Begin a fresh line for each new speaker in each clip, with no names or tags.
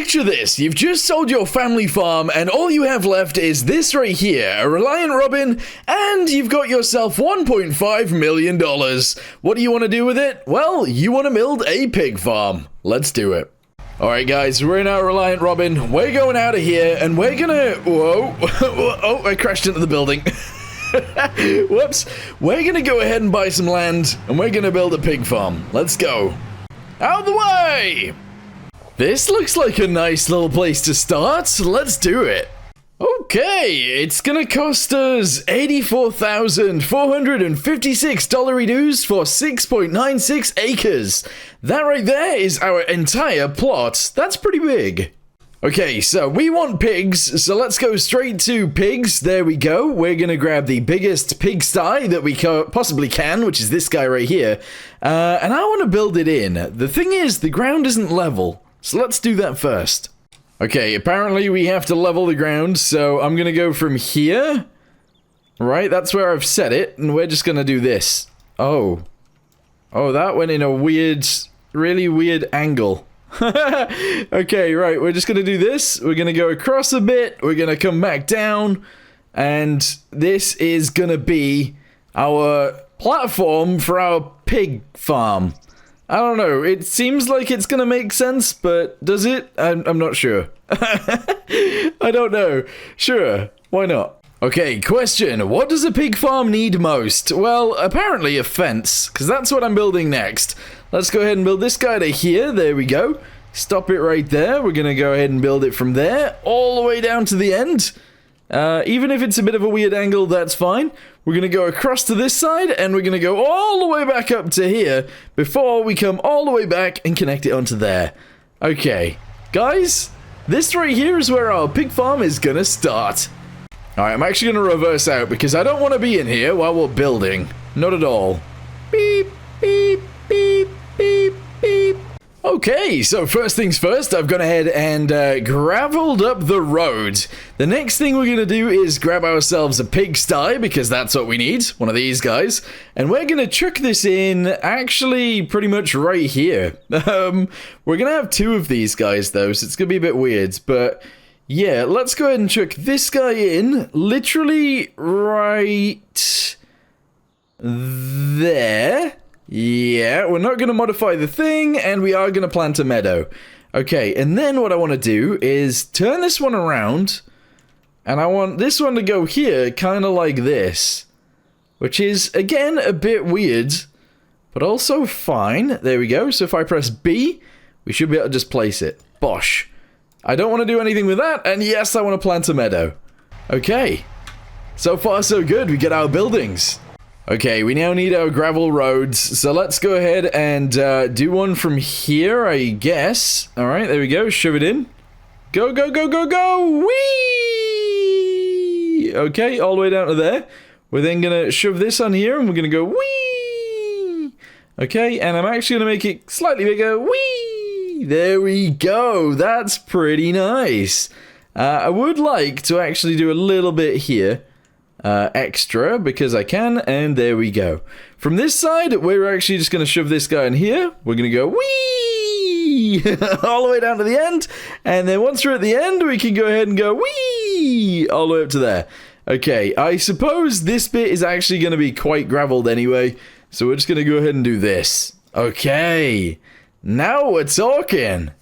picture this. You've just sold your family farm and all you have left is this right here, a Reliant Robin, and you've got yourself $1.5 million. What do you want to do with it? Well, you want to build a pig farm. Let's do it. Alright guys, we're in our Reliant Robin. We're going out of here and we're gonna... Whoa. Oh, I crashed into the building. Whoops. We're gonna go ahead and buy some land and we're gonna build a pig farm. Let's go. Out of the way! This looks like a nice little place to start. Let's do it. Okay, it's gonna cost us $84,456 dues for 6.96 acres. That right there is our entire plot. That's pretty big. Okay, so we want pigs, so let's go straight to pigs. There we go. We're gonna grab the biggest pigsty that we possibly can, which is this guy right here. And I want to build it in. The thing is, the ground isn't level. So let's do that first. Okay, apparently we have to level the ground, so I'm gonna go from here. Right, that's where I've set it, and we're just gonna do this. Oh. Oh, that went in a weird, really weird angle. Okay, right, we're just gonna do this. We're gonna go across a bit, we're gonna come back down, and this is gonna be our platform for our pig farm. I don't know, it seems like it's gonna make sense, but does it? I'm not sure. I don't know. Sure, why not? Okay, question. What does a pig farm need most? Well, apparently a fence, because that's what I'm building next. Let's go ahead and build this guy to here. There we go. Stop it right there. We're gonna go ahead and build it from there, all the way down to the end. Even if it's a bit of a weird angle, that's fine. We're gonna go across to this side, and we're gonna go all the way back up to here before we come all the way back and connect it onto there. Okay, guys, this right here is where our pig farm is gonna start. Alright, I'm actually gonna reverse out because I don't want to be in here while we're building. Not at all. Beep, beep, beep, beep, beep. Okay, so first things first, I've gone ahead and graveled up the road. The next thing we're going to do is grab ourselves a pigsty, because that's what we need, one of these guys. And we're going to chuck this in, actually, pretty much right here. We're going to have two of these guys, though, so it's going to be a bit weird. But, yeah, let's go ahead and chuck this guy in, literally right there. Yeah, we're not going to modify the thing, and we are going to plant a meadow. Okay, and then what I want to do is turn this one around, and I want this one to go here, kind of like this. Which is, again, a bit weird, but also fine. There we go. So if I press B, we should be able to just place it. Bosh. I don't want to do anything with that, and yes, I want to plant a meadow. Okay. So far, so good. We get our buildings. Okay, we now need our gravel roads, so let's go ahead and do one from here, I guess. Alright, there we go, shove it in. Go, go, go, go, go! Whee! Okay, all the way down to there. We're then gonna shove this on here, and we're gonna go whee! Okay, and I'm actually gonna make it slightly bigger. Whee! There we go, that's pretty nice. I would like to actually do a little bit here. Extra, because I can, and there we go. From this side, we're actually just going to shove this guy in here. We're going to go whee! All the way down to the end, and then once we're at the end, we can go ahead and go whee! All the way up to there. Okay, I suppose this bit is actually going to be quite graveled anyway, so we're just going to go ahead and do this. Okay, now we're talking.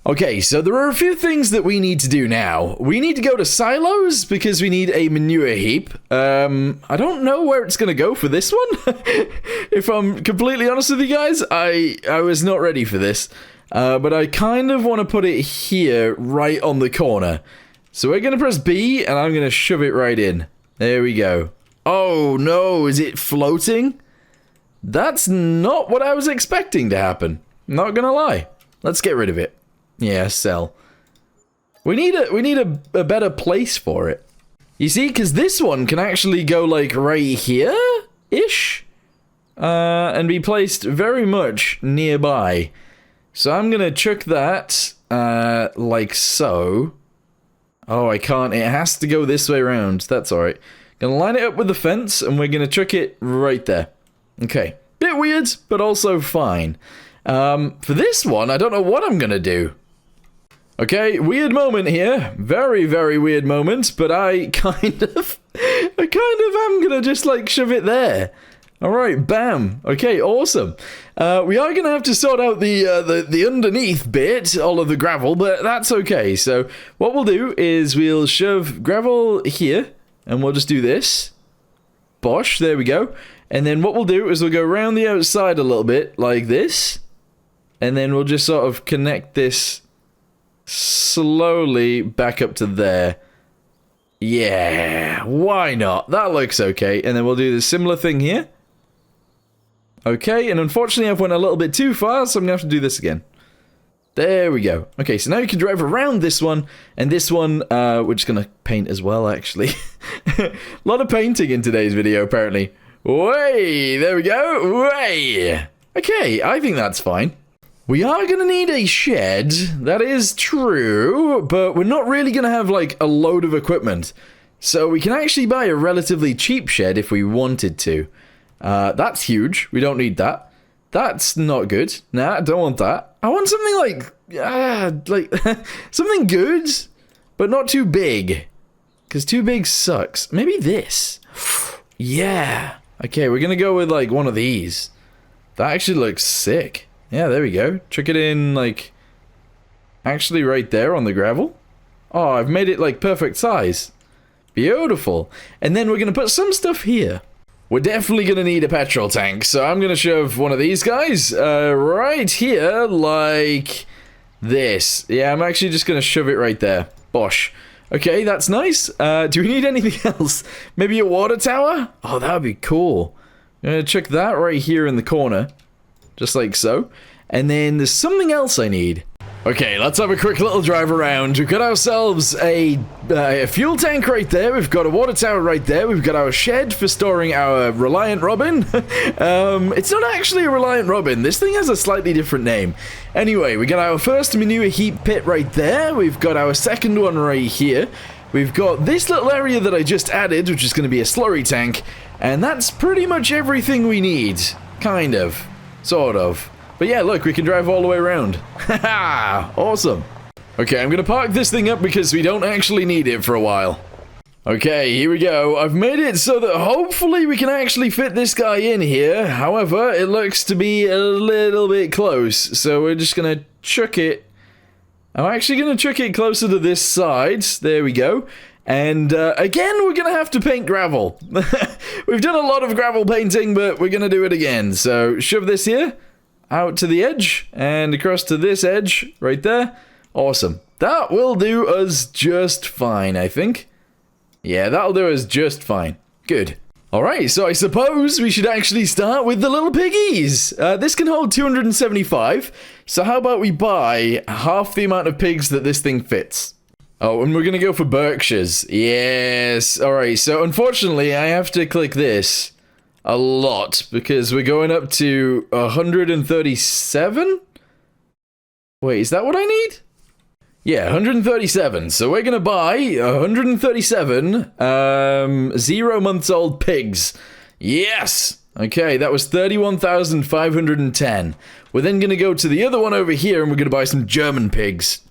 Okay, so there are a few things that we need to do now. We need to go to silos because we need a manure heap. I don't know where it's going to go for this one. If I'm completely honest with you guys, I was not ready for this. But I kind of want to put it here, right on the corner. So we're going to press B, and I'm going to shove it right in. There we go. Oh no, is it floating? That's not what I was expecting to happen. Not going to lie. Let's get rid of it. Yeah, sell. We need a better place for it. You see, because this one can actually go like right here-ish. And be placed very much nearby. So I'm gonna chuck that like so. Oh, I can't. It has to go this way around. That's alright. Gonna line it up with the fence, and we're gonna chuck it right there. Okay. Bit weird, but also fine. For this one, I don't know what I'm gonna do. Okay, weird moment here. Very, very weird moment, but I kind of am gonna just, like, shove it there. Alright, bam. Okay, awesome. We are gonna have to sort out the underneath bit, all of the gravel, but that's okay. So, what we'll do is we'll shove gravel here, and we'll just do this. Bosh, there we go. And then what we'll do is we'll go around the outside a little bit, like this. And then we'll just sort of connect this slowly back up to there. Yeah, why not? That looks okay. And then we'll do the similar thing here. Okay, and unfortunately I've went a little bit too far, so I'm gonna have to do this again. There we go. Okay, so now you can drive around this one, and this one, we're just gonna paint as well, actually. A lot of painting in today's video, apparently. Way, there we go. Way. Okay, I think that's fine. We are going to need a shed, that is true, but we're not really going to have, like, a load of equipment. So we can actually buy a relatively cheap shed if we wanted to. That's huge, we don't need that. That's not good. Nah, I don't want that. I want something like, something good, but not too big. Because too big sucks. Maybe this. Yeah. Okay, we're going to go with, like, one of these. That actually looks sick. Yeah, there we go. Chuck it in, like, actually right there on the gravel. Oh, I've made it, like, perfect size. Beautiful. And then we're going to put some stuff here. We're definitely going to need a petrol tank, so I'm going to shove one of these guys right here, like this. Yeah, I'm actually just going to shove it right there. Bosh. Okay, that's nice. Do we need anything else? Maybe a water tower? Oh, that would be cool. I'm going to chuck that right here in the corner. Just like so. And then there's something else I need. Okay, let's have a quick little drive around. We've got ourselves a fuel tank right there. We've got a water tower right there. We've got our shed for storing our Reliant Robin. It's not actually a Reliant Robin. This thing has a slightly different name. Anyway, we got our first manure heap pit right there. We've got our second one right here. We've got this little area that I just added, which is going to be a slurry tank. And that's pretty much everything we need. Kind of. Sort of. But yeah, look, we can drive all the way around. Haha! Awesome. Okay, I'm gonna park this thing up because we don't actually need it for a while. Okay, here we go. I've made it so that hopefully we can actually fit this guy in here. However, it looks to be a little bit close. So we're just gonna chuck it. I'm actually gonna chuck it closer to this side. There we go. And again, we're gonna have to paint gravel. We've done a lot of gravel painting, but we're gonna do it again. So shove this here, out to the edge, and across to this edge, right there. Awesome. That will do us just fine, I think. Yeah, that'll do us just fine. Good. Alright, so I suppose we should actually start with the little piggies. This can hold 275, so how about we buy half the amount of pigs that this thing fits? Oh, and we're gonna go for Berkshires. Yes. Alright, so unfortunately, I have to click this a lot because we're going up to 137? Wait, is that what I need? Yeah, 137. So we're gonna buy 137 0-month-old pigs. Yes! Okay, that was 31,510. We're then gonna go to the other one over here and we're gonna buy some German pigs.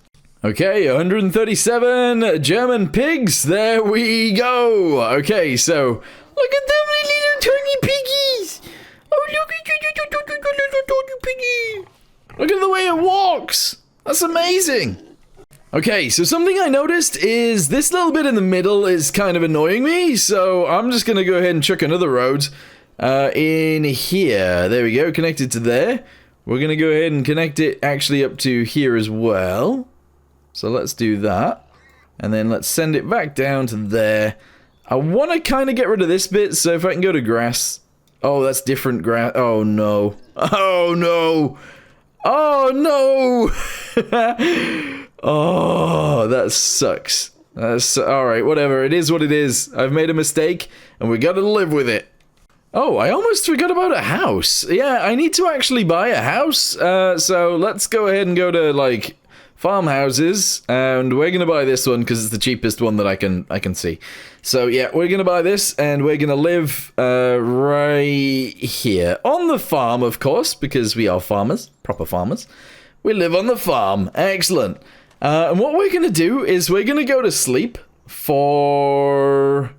Okay, 137 German pigs. There we go. Okay, so look at them little tiny piggies. Oh, look at you, little tiny piggy. Look at the way it walks. That's amazing. Okay, so something I noticed is this little bit in the middle is kind of annoying me, so I'm just gonna go ahead and chuck another road in here. There we go, connected to there. We're gonna go ahead and connect it actually up to here as well. So let's do that. And then let's send it back down to there. I want to kind of get rid of this bit, so if I can go to grass. Oh, that's different grass. Oh, no. Oh, no. Oh, no. Oh, that sucks. That's alright, whatever. It is what it is. I've made a mistake, and we gotta live with it. Oh, I almost forgot about a house. Yeah, I need to actually buy a house. So let's go ahead and go to, like, farmhouses, and we're gonna buy this one because it's the cheapest one that I can see. So yeah, we're gonna buy this, and we're gonna live right here on the farm, of course, because we are farmers, proper farmers. We live on the farm. Excellent. And what we're going to do is we're going to go to sleep for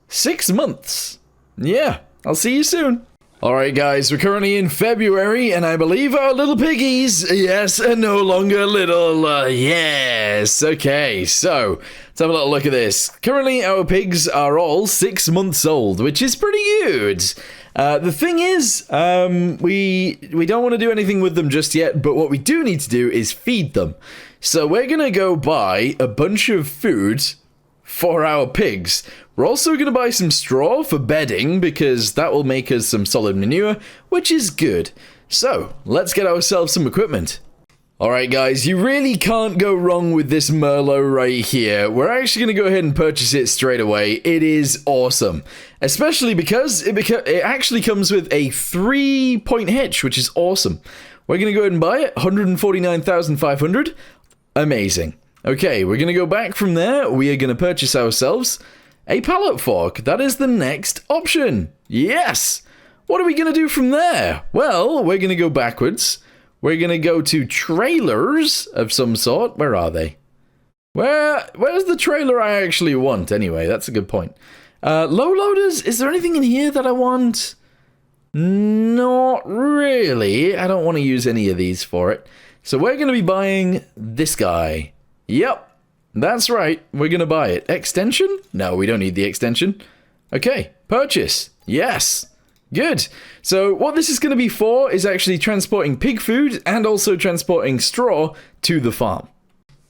6 months. Yeah, I'll see you soon. Alright guys, we're currently in February, and I believe our little piggies, yes, are no longer little, yes. Okay, so, let's have a little look at this. Currently, our pigs are all 6 months old, which is pretty good. The thing is, we don't want to do anything with them just yet, but what we do need to do is feed them. So we're gonna go buy a bunch of food for our pigs. We're also going to buy some straw for bedding, because that will make us some solid manure, which is good. So, let's get ourselves some equipment. Alright guys, you really can't go wrong with this Merlot right here. We're actually going to go ahead and purchase it straight away. It is awesome. Especially because it actually comes with a 3-point hitch, which is awesome. We're going to go ahead and buy it, 149,500. Amazing. Okay, we're going to go back from there. We are going to purchase ourselves a pallet fork. That is the next option. Yes! What are we going to do from there? Well, we're going to go backwards. We're going to go to trailers of some sort. Where are they? Where's the trailer I actually want, anyway? That's a good point. Low loaders? Is there anything in here that I want? Not really. I don't want to use any of these for it. So we're going to be buying this guy. Yep. That's right, we're gonna buy it. Extension? No, we don't need the extension. Okay, purchase. Yes. Good. So what this is gonna be for is actually transporting pig food and also transporting straw to the farm.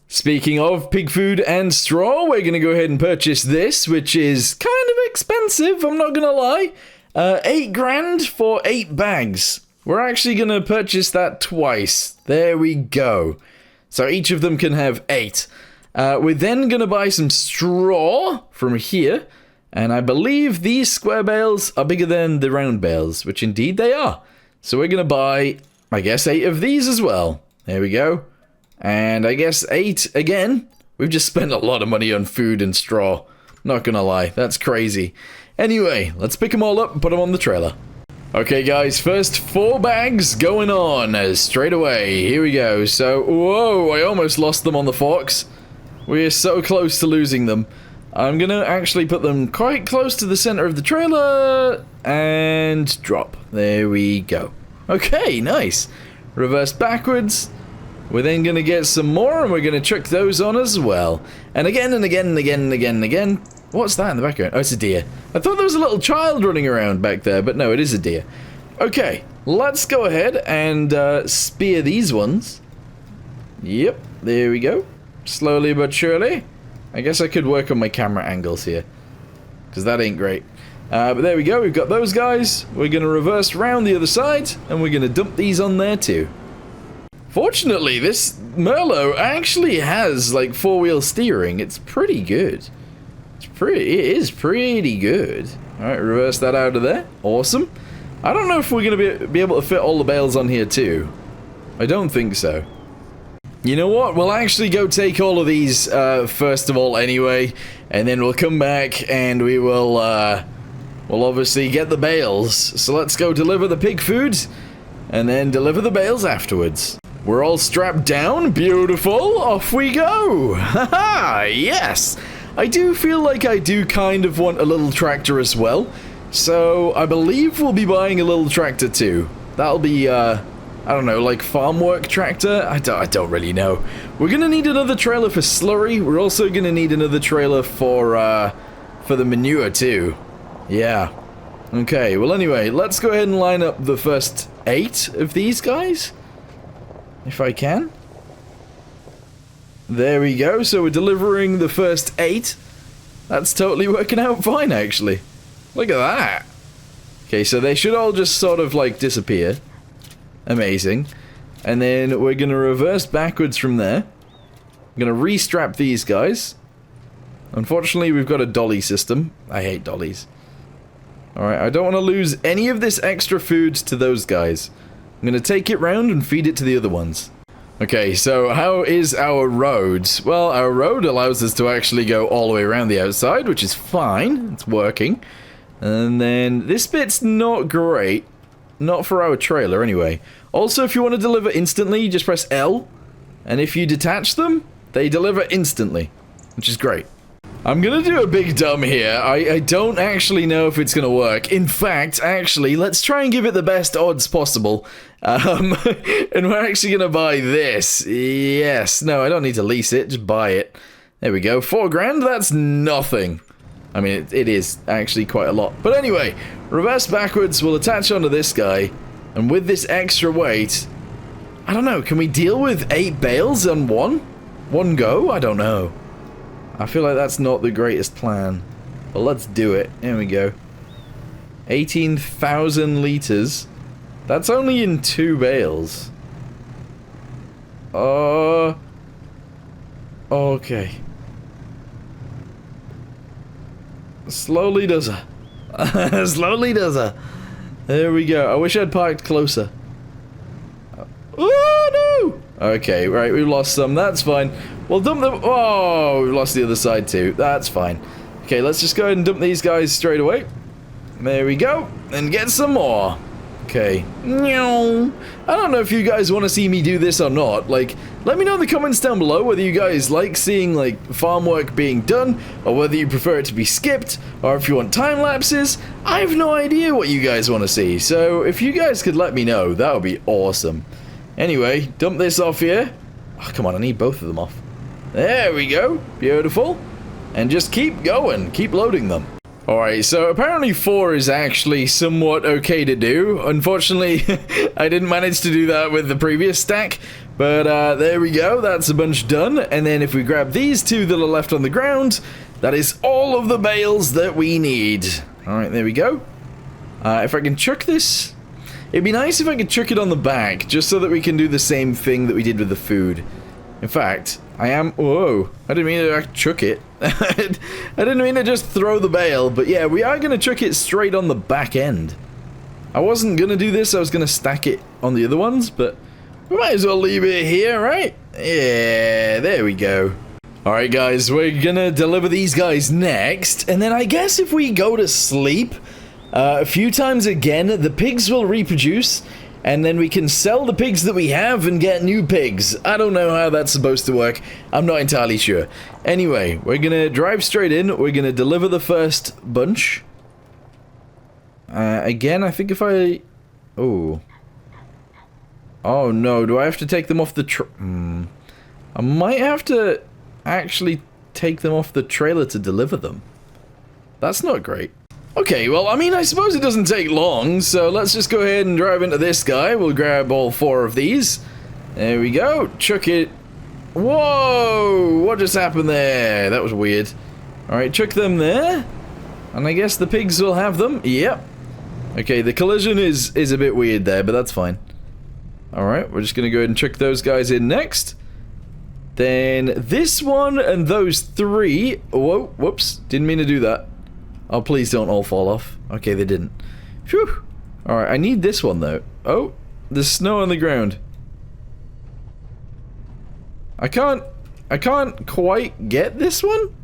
Speaking of pig food and straw, we're gonna go ahead and purchase this, which is kind of expensive, I'm not gonna lie. 8 grand for 8 bags. We're actually gonna purchase that twice. There we go. So each of them can have 8. We're then going to buy some straw from here, and I believe these square bales are bigger than the round bales, which indeed they are. So we're going to buy, I guess, 8 of these as well. There we go. And I guess 8 again. We've just spent a lot of money on food and straw. Not going to lie, that's crazy. Anyway, let's pick them all up and put them on the trailer. Okay guys, first 4 bags going on straight away. Here we go. So, whoa, I almost lost them on the forks. We're so close to losing them. I'm gonna actually put them quite close to the center of the trailer and drop. There we go. Okay, nice. Reverse backwards. We're then gonna get some more and we're gonna chuck those on as well. And again and again and again and again and again. What's that in the background? Oh, it's a deer. I thought there was a little child running around back there, but no, it is a deer. Okay, let's go ahead and spear these ones. Yep, there we go. Slowly but surely. I guess I could work on my camera angles here, because that ain't great. But there we go, we've got those guys. We're going to reverse round the other side, and we're going to dump these on there too. Fortunately, this Merlot actually has, like, 4-wheel steering. It's pretty good. It is pretty good. Alright, reverse that out of there. Awesome. I don't know if we're going to be able to fit all the bales on here too. I don't think so. You know what? We'll actually go take all of these first of all anyway, and then we'll come back and we will we'll obviously get the bales. So let's go deliver the pig food and then deliver the bales afterwards. We're all strapped down. Beautiful. Off we go. Haha, yes. I do feel like I do kind of want a little tractor as well. So I believe we'll be buying a little tractor too. That'll be I don't know, like farm work tractor? I don't really know. We're gonna need another trailer for slurry. We're also gonna need another trailer for the manure too. Yeah. Okay, well anyway, let's go ahead and line up the first 8 of these guys. If I can. There we go, so we're delivering the first 8. That's totally working out fine, actually. Look at that. Okay, so they should all just sort of like disappear. Amazing. And then we're going to reverse backwards from there. I'm going to restrap these guys. Unfortunately, we've got a dolly system. I hate dollies. Alright, I don't want to lose any of this extra food to those guys. I'm going to take it round and feed it to the other ones. Okay, so how is our road? Well, our road allows us to actually go all the way around the outside, which is fine. It's working. And then this bit's not great. Not for our trailer, anyway. Also, if you want to deliver instantly, just press L. And if you detach them, They deliver instantly, which is great. I'm gonna do a big dumb here. I don't actually know if it's gonna work. In fact, actually, let's try and give it the best odds possible. And we're actually gonna buy this. Yes. No, I don't need to lease it. Just buy it. There we go. 4 grand? That's nothing. I mean, it is actually quite a lot. But anyway, reverse backwards. We'll attach onto this guy. And with this extra weight, I don't know. Can we deal with 8 bales on one go? I don't know. I feel like that's not the greatest plan. But let's do it. There we go. 18,000 liters. That's only in 2 bales. Okay. Slowly does her. Slowly does her. There we go. I wish I'd parked closer. Oh, no! Okay, right, we lost some. That's fine. We'll dump them. Oh, we lost the other side too. That's fine. Okay, let's just go ahead and dump these guys straight away. There we go. And get some more. Okay. I don't know if you guys want to see me do this or not. Like, let me know in the comments down below whether you guys like seeing, like, farm work being done, or whether you prefer it to be skipped, or if you want time lapses. I have no idea what you guys want to see, so if you guys could let me know, that would be awesome. Anyway, dump this off here. Oh, come on, I need both of them off. There we go. Beautiful. And just keep going. Keep loading them. Alright, so apparently 4 is actually somewhat okay to do. Unfortunately, I didn't manage to do that with the previous stack. But there we go. That's a bunch done. And then if we grab these 2 that are left on the ground, that is all of the bales that we need. Alright, there we go. If I can chuck this... It'd be nice if I could chuck it on the back, just so that we can do the same thing that we did with the food. In fact, I am... Whoa, I didn't mean to chuck it. I didn't mean to just throw the bale, but yeah, we are going to chuck it straight on the back end. I wasn't going to do this, I was going to stack it on the other ones, but we might as well leave it here, right? Yeah, there we go. Alright guys, we're going to deliver these guys next, and then I guess if we go to sleep... a few times again, the pigs will reproduce, and then we can sell the pigs that we have and get new pigs. I don't know how that's supposed to work. I'm not entirely sure. Anyway, we're gonna drive straight in. We're gonna deliver the first bunch. Again, I think if I... Oh. Oh no, do I have to take them off the I might have to actually take them off the trailer to deliver them. That's not great. Okay, well, I mean, I suppose it doesn't take long, so let's just go ahead and drive into this guy. We'll grab all 4 of these. There we go. Chuck it. Whoa! What just happened there? That was weird. Alright, chuck them there. And I guess the pigs will have them. Yep. Okay, the collision is a bit weird there, but that's fine. Alright, we're just gonna go ahead and chuck those guys in next. Then this one and those 3. Whoa, whoops. Didn't mean to do that. Oh, please don't all fall off. Okay, they didn't. Phew. Alright, I need this one, though. Oh, there's snow on the ground. I can't quite get this one?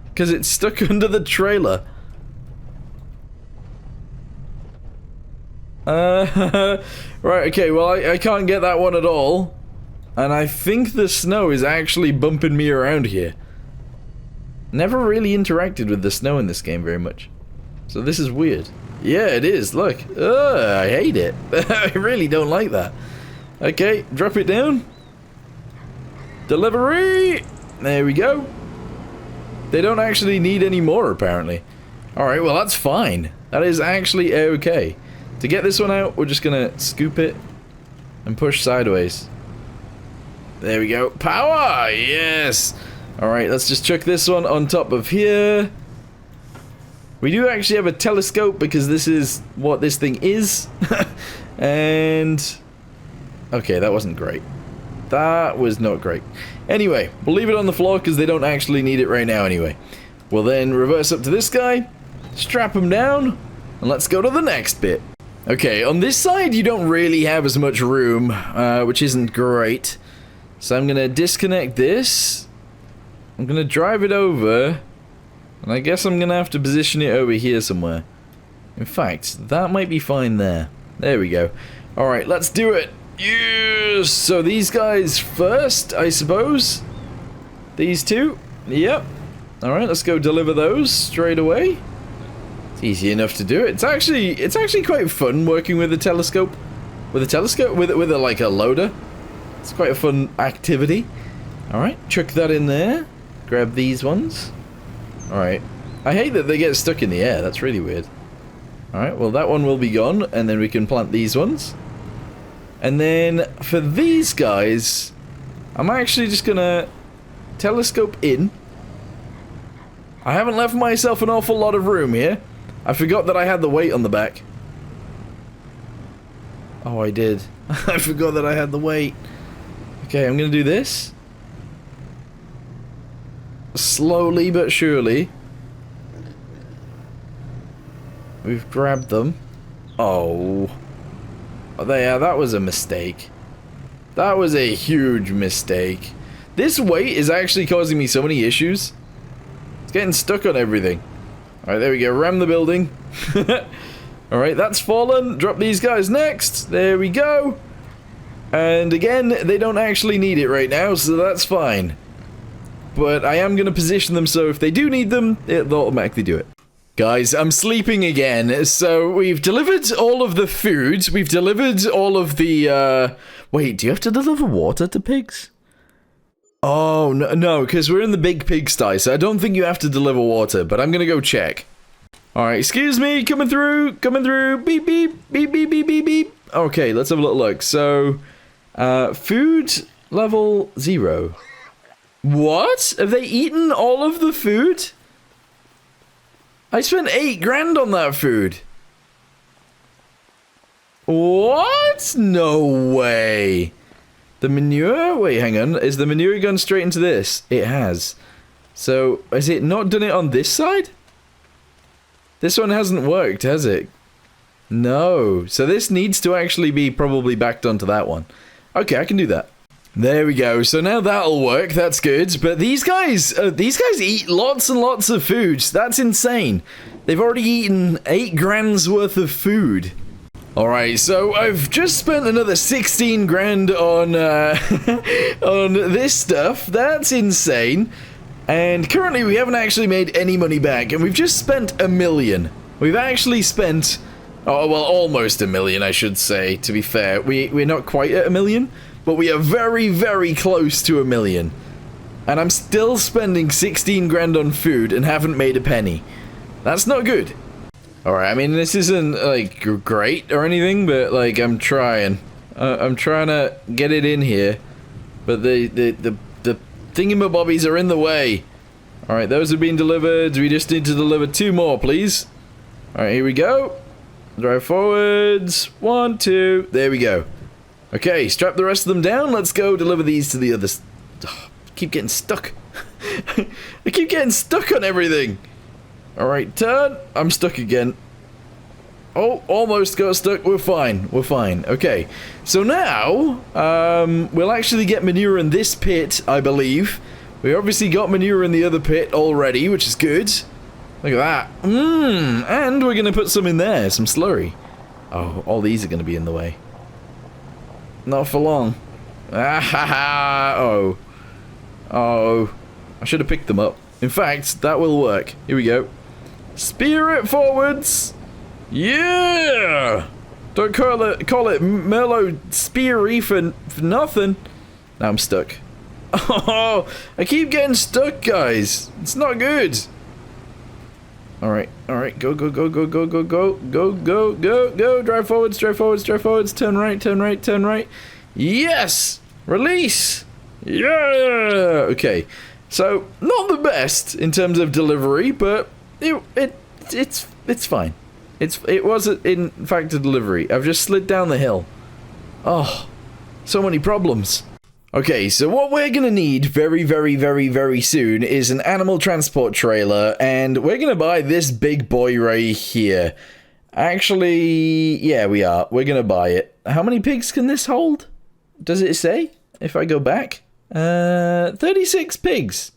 Because it's stuck under the trailer. Right, okay, well, I can't get that one at all. And I think the snow is actually bumping me around here. Never really interacted with the snow in this game very much. So this is weird. Yeah, it is, look. I hate it. I really don't like that. Okay, drop it down. Delivery! There we go. They don't actually need any more, apparently. Alright, well that's fine. That is actually okay. To get this one out, we're just gonna scoop it and push sideways. There we go. Power! Yes! Alright, let's just chuck this one on top of here. We do actually have a telescope because this is what this thing is. And... okay, that wasn't great. That was not great. Anyway, we'll leave it on the floor because they don't actually need it right now anyway. We'll then reverse up to this guy, strap him down, and let's go to the next bit. Okay, on this side you don't really have as much room, which isn't great. So I'm going to disconnect this. I'm gonna drive it over, and I guess I'm gonna have to position it over here somewhere. In fact, that might be fine there. There we go. Alright, let's do it. Yes! So these guys first, I suppose? These two? Yep. Alright, let's go deliver those straight away. It's easy enough to do it. It's actually quite fun working with a telescope. With a telescope? With like a loader. It's quite a fun activity. Alright, chuck that in there. Grab these ones. Alright. I hate that they get stuck in the air. That's really weird. Alright, well that one will be gone, and then we can plant these ones. And then, for these guys, I'm actually just gonna telescope in. I haven't left myself an awful lot of room here. I forgot that I had the weight on the back. Oh, I did. I forgot that I had the weight. Okay, I'm gonna do this. Slowly but surely. We've grabbed them. Oh. Yeah, that was a mistake. That was a huge mistake. This weight is actually causing me so many issues. It's getting stuck on everything. Alright, there we go. Ram the building. Alright, that's fallen. Drop these guys next. There we go. And again, they don't actually need it right now, so that's fine. But I am going to position them so if they do need them, they'll automatically do it. Guys, I'm sleeping again, so we've delivered all of the food, we've delivered all of the, Wait, do you have to deliver water to pigs? Oh, no, because we're in the big pigsty, so I don't think you have to deliver water, but I'm gonna go check. Alright, excuse me, coming through, beep, beep, beep, beep, beep, beep, beep. Okay, let's have a little look. So, food level 0. What? Have they eaten all of the food? I spent 8 grand on that food. What? No way. The manure? Wait, hang on. Is the manure gone straight into this? It has. So, has it not done it on this side? This one hasn't worked, has it? No. So this needs to actually be probably backed onto that one. Okay, I can do that. There we go. So now that'll work. That's good. But these guys eat lots and lots of food. That's insane. They've already eaten 8 grand's worth of food. Alright, so I've just spent another 16 grand on, on this stuff. That's insane. And currently we haven't actually made any money back. And we've just spent $1 million. We've actually spent, oh, well, almost $1 million, I should say, to be fair. We're not quite at $1 million. But we are very, very close to $1 million. And I'm still spending 16 grand on food and haven't made a penny. That's not good. Alright, I mean, this isn't, like, great or anything, but, like, I'm trying. I'm trying to get it in here. But the thingamabobbies are in the way. Alright, those have been delivered. We just need to deliver 2 more, please. Alright, here we go. Drive forwards. 1, 2. There we go. Okay, strap the rest of them down. Let's go deliver these to the others. Oh, I keep getting stuck. I keep getting stuck on everything. Alright, turn. I'm stuck again. Oh, almost got stuck. We're fine. We're fine. Okay. So now, we'll actually get manure in this pit, I believe. We obviously got manure in the other pit already, which is good. Look at that. And we're going to put some in there, some slurry. Oh, all these are going to be in the way. Not for long. Oh. Oh. I should have picked them up. In fact, that will work. Here we go. Spear it forwards. Yeah! Don't call it Merlot Speary for nothing. Now I'm stuck. Oh, I keep getting stuck, guys. It's not good. Alright, alright, go, go, go, go, go, go, go, go, go, go, go, drive forwards, drive forwards, drive forwards, turn right, turn right, turn right. Yes! Release! Yeah! Okay, so, not the best in terms of delivery, but it's fine. It was, in fact, a delivery. I've just slid down the hill. Oh, so many problems. Okay, so what we're gonna need very, very, very, very soon is an animal transport trailer, and we're gonna buy this big boy right here. Actually, yeah, we are. We're gonna buy it. How many pigs can this hold? Does it say? If I go back? 36 pigs.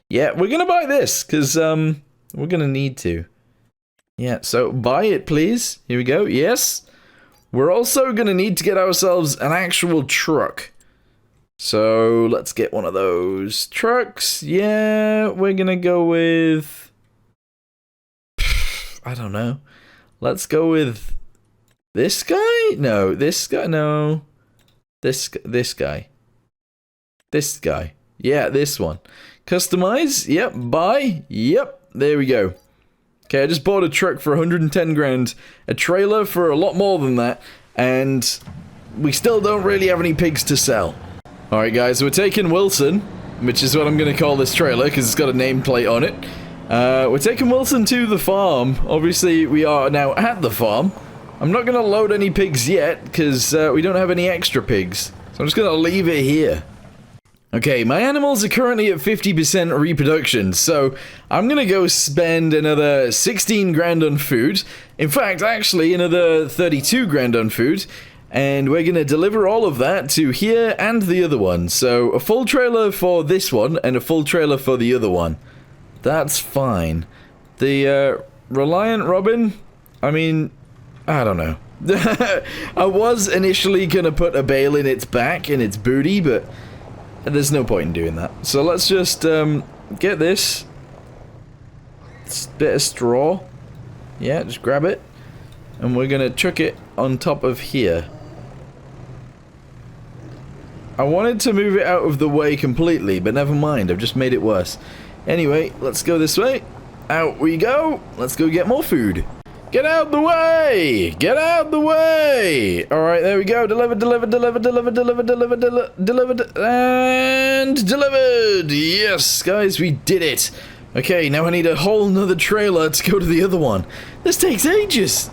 Yeah, we're gonna buy this, because, we're gonna need to. Yeah, so buy it, please. Here we go. Yes. We're also gonna need to get ourselves an actual truck. So let's get one of those trucks. Yeah, we're gonna go with... I don't know. Let's go with this guy? No, this guy, no. This guy. This guy. Yeah, this one. Customize? Yep. Buy? Yep. There we go. Okay, I just bought a truck for 110 grand, a trailer for a lot more than that, and we still don't really have any pigs to sell. Alright guys, we're taking Wilson, which is what I'm going to call this trailer, because it's got a nameplate on it. We're taking Wilson to the farm. Obviously, we are now at the farm. I'm not going to load any pigs yet, because we don't have any extra pigs. So I'm just going to leave it here. Okay, my animals are currently at 50% reproduction, so I'm gonna go spend another 16 grand on food. In fact, actually, another 32 grand on food. And we're gonna deliver all of that to here and the other one. So, a full trailer for this one, and a full trailer for the other one. That's fine. The, Reliant Robin, I mean, I don't know. I was initially gonna put a bale in its back, in its booty, but... there's no point in doing that. So let's just get this bit of straw. Yeah, just grab it. And we're gonna chuck it on top of here. I wanted to move it out of the way completely, but never mind, I've just made it worse. Anyway, let's go this way. Out we go. Let's go get more food. Get out the way! Get out the way! Alright, there we go. Delivered, delivered, delivered, delivered, delivered, delivered, delivered, and delivered! Yes, guys, we did it! Okay, now I need a whole nother trailer to go to the other one. This takes ages!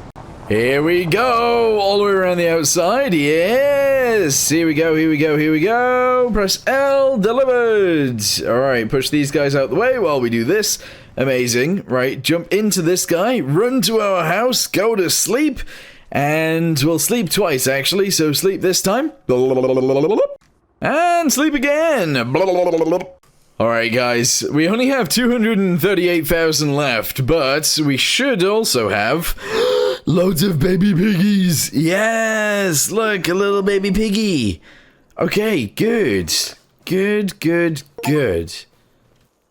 Here we go! All the way around the outside, yes! Here we go, here we go, here we go! Press L, delivered! Alright, push these guys out the way while we do this. Amazing. Right, jump into this guy, run to our house, go to sleep, and we'll sleep twice, actually, so sleep this time. And sleep again. Alright, guys, we only have 238,000 left, but we should also have loads of baby piggies. Yes, look, a little baby piggy. Okay, good. Good, good, good.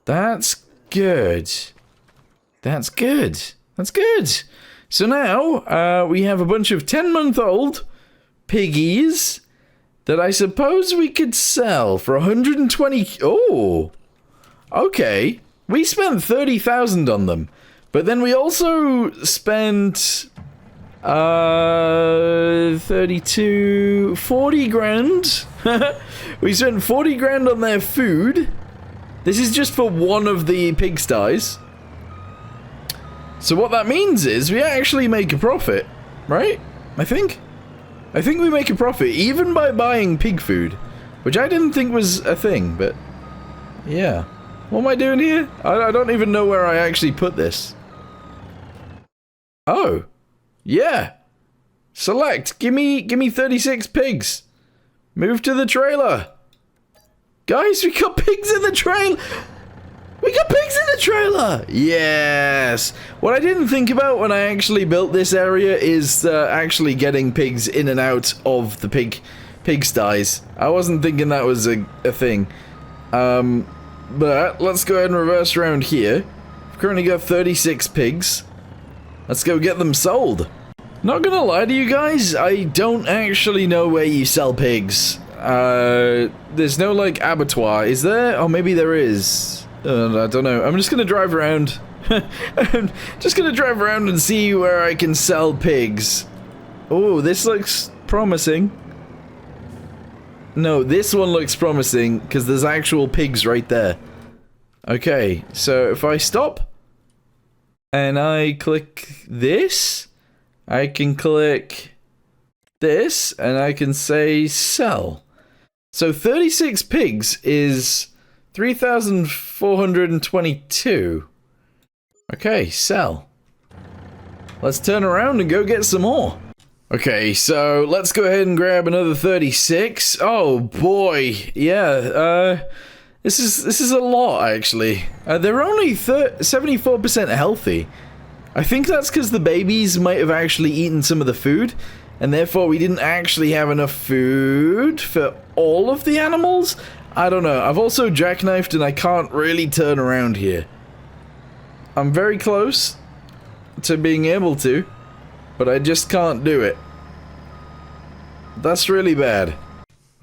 That's good. That's good. That's good. So now, we have a bunch of 10-month-old piggies that I suppose we could sell for 120... Oh! Okay. We spent 30,000 on them. But then we also spent... 32... 40 grand? We spent 40 grand on their food. This is just for one of the pigsties. So what that means is we actually make a profit, right? I think we make a profit even by buying pig food, which I didn't think was a thing, but yeah. What am I doing here? I don't even know where I actually put this. Oh. Yeah. Select. Give me 36 pigs. Move to the trailer. Guys, we got pigs in the trailer! We got pigs in the trailer! Yes! What I didn't think about when I actually built this area is actually getting pigs in and out of the pigsties. I wasn't thinking that was a thing. But let's go ahead and reverse around here. We've currently got 36 pigs. Let's go get them sold. Not gonna lie to you guys, I don't actually know where you sell pigs. There's no, like, abattoir, is there? Oh, maybe there is. I don't know. I'm just gonna drive around. I'm just gonna drive around and see where I can sell pigs. Oh, this looks promising. No, this one looks promising, because there's actual pigs right there. Okay, so if I stop, and I click this, I can click this, and I can say sell. So 36 pigs is 3,422. Okay, sell. Let's turn around and go get some more. Okay, so let's go ahead and grab another 36. Oh boy, yeah, this is a lot actually. They're only 74% healthy. I think that's because the babies might have actually eaten some of the food, and therefore we didn't actually have enough food for all of the animals? I don't know. I've also jackknifed and I can't really turn around here. I'm very close to being able to, but I just can't do it. That's really bad.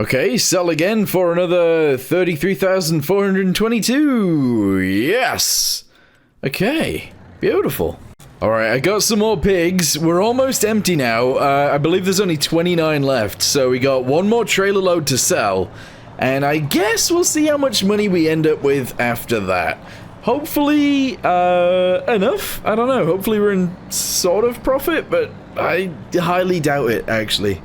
Okay, sell again for another 33,422. Yes! Okay, beautiful. Alright, I got some more pigs. We're almost empty now. I believe there's only 29 left, so we got one more trailer load to sell. And I guess we'll see how much money we end up with after that. Hopefully, enough? I don't know. Hopefully we're in sort of profit, but I highly doubt it, actually.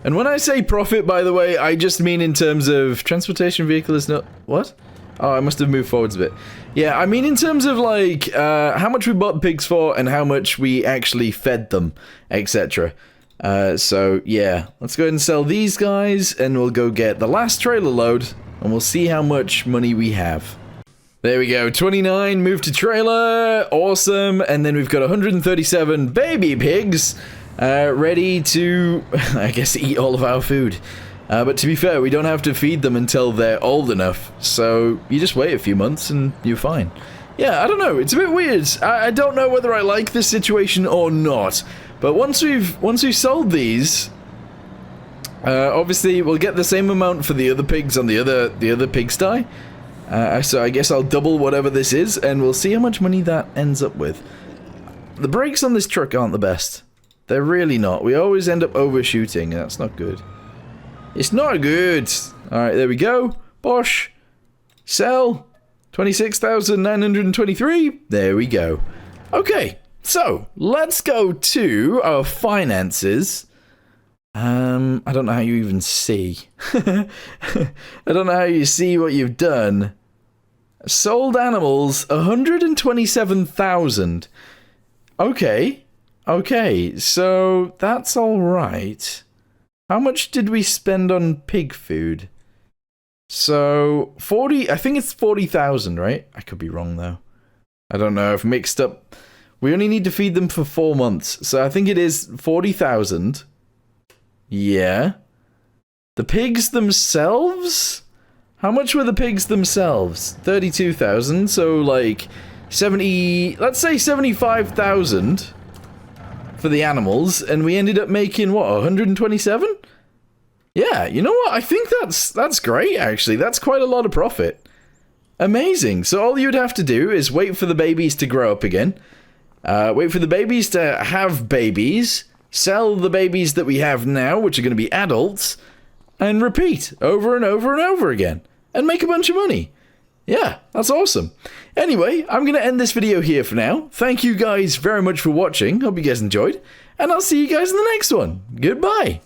And when I say profit, by the way, I just mean in terms of transportation vehicle is not... What? Oh, I must have moved forwards a bit. Yeah, I mean in terms of, like, how much we bought pigs for and how much we actually fed them, etc. So, yeah. Let's go ahead and sell these guys, and we'll go get the last trailer load, and we'll see how much money we have. There we go, 29, move to trailer, awesome, and then we've got 137 baby pigs. Ready to, I guess, eat all of our food. But to be fair, we don't have to feed them until they're old enough. So you just wait a few months and you're fine. Yeah, I don't know. It's a bit weird. I don't know whether I like this situation or not. But once we've sold these, obviously we'll get the same amount for the other pigs on the other pigsty. So I guess I'll double whatever this is, and we'll see how much money that ends up with. The brakes on this truck aren't the best. They're really not. We always end up overshooting, and that's not good. It's not good! Alright, there we go. Bosh. Sell. 26,923. There we go. Okay, so, let's go to our finances. I don't know how you even see. I don't know how you see what you've done. Sold animals, 127,000. Okay. Okay, so that's alright. How much did we spend on pig food? So, 40, I think it's 40,000, right? I could be wrong though. I don't know, I've mixed up. We only need to feed them for 4 months, so I think it is 40,000. Yeah. The pigs themselves? How much were the pigs themselves? 32,000, so like 70, let's say 75,000. For the animals, and we ended up making, what, 127? Yeah, you know what? I think that's great, actually. That's quite a lot of profit. Amazing. So all you'd have to do is wait for the babies to grow up again, wait for the babies to have babies, sell the babies that we have now, which are going to be adults, and repeat over and over and over again, and make a bunch of money. Yeah, that's awesome. Anyway, I'm going to end this video here for now. Thank you guys very much for watching. Hope you guys enjoyed. And I'll see you guys in the next one. Goodbye.